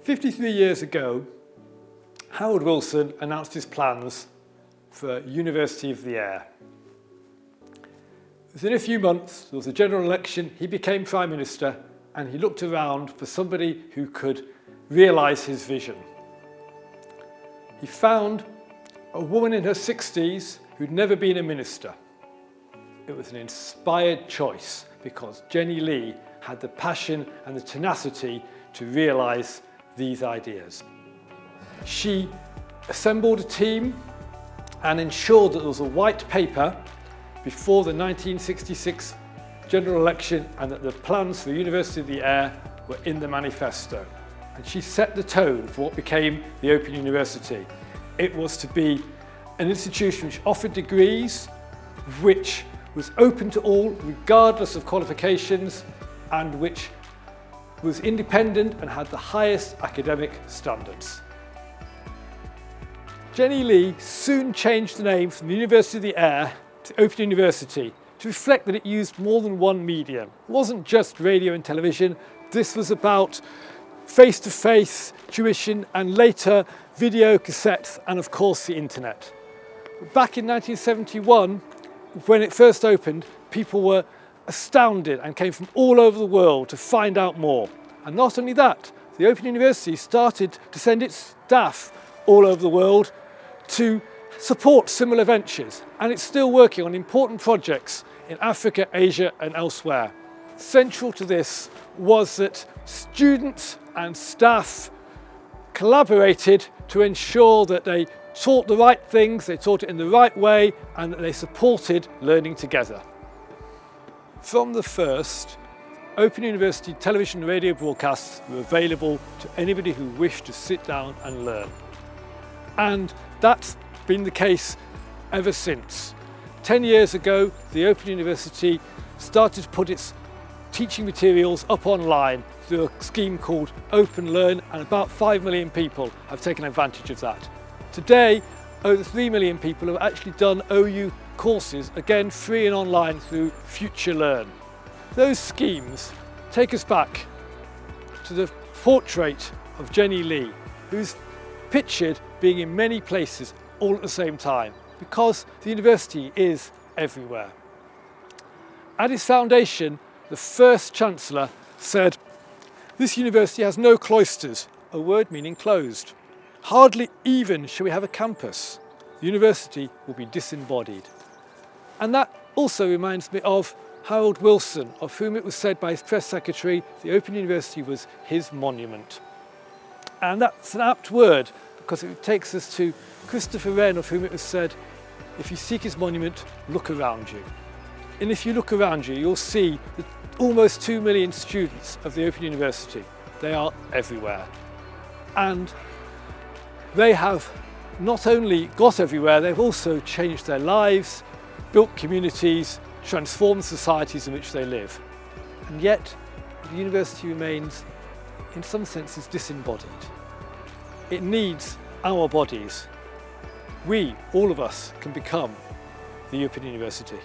53 years ago, Harold Wilson announced his plans for University of the Air. Within a few months, there was a general election, he became Prime Minister, and he looked around for somebody who could realise his vision. He found a woman in her 60s who'd never been a minister. It was an inspired choice because Jennie Lee had the passion and the tenacity to realise these ideas. She assembled a team and ensured that there was a white paper before the 1966 general election and that the plans for the University of the Air were in the manifesto. And she set the tone for what became the Open University. It was to be an institution which offered degrees, which was open to all regardless of qualifications, and which was independent and had the highest academic standards. Jennie Lee soon changed the name from the University of the Air to Open University to reflect that it used more than one medium. It wasn't just radio and television, this was about face-to-face tuition and later video cassettes and of course the internet. Back in 1971, when it first opened, people were astounded and came from all over the world to find out more. And not only that, the Open University started to send its staff all over the world to support similar ventures, and it's still working on important projects in Africa, Asia and elsewhere. Central to this was that students and staff collaborated to ensure that they taught the right things, they taught it in the right way, and that they supported learning together. From the first, Open University television and radio broadcasts were available to anybody who wished to sit down and learn. And that's been the case ever since. 10 years ago, the Open University started to put its teaching materials up online through a scheme called Open Learn, and about 5 million people have taken advantage of that. Today, over 3 million people have actually done OU courses, again free and online through Future Learn. Those schemes take us back to the portrait of Jennie Lee, who's pictured being in many places all at the same time, because the university is everywhere. At its foundation, the first Chancellor said, "This university has no cloisters," a word meaning closed. "Hardly even shall we have a campus. The university will be disembodied." And that also reminds me of Harold Wilson, of whom it was said by his press secretary, the Open University was his monument. And that's an apt word, because it takes us to Christopher Wren, of whom it was said, "If you seek his monument, look around you." And if you look around you, you'll see that almost 2 million students of the Open University, they are everywhere. And they have not only got everywhere, they've also changed their lives, built communities, transformed societies in which they live. And yet, the university remains, in some senses, disembodied. It needs our bodies. We, all of us, can become the Open University.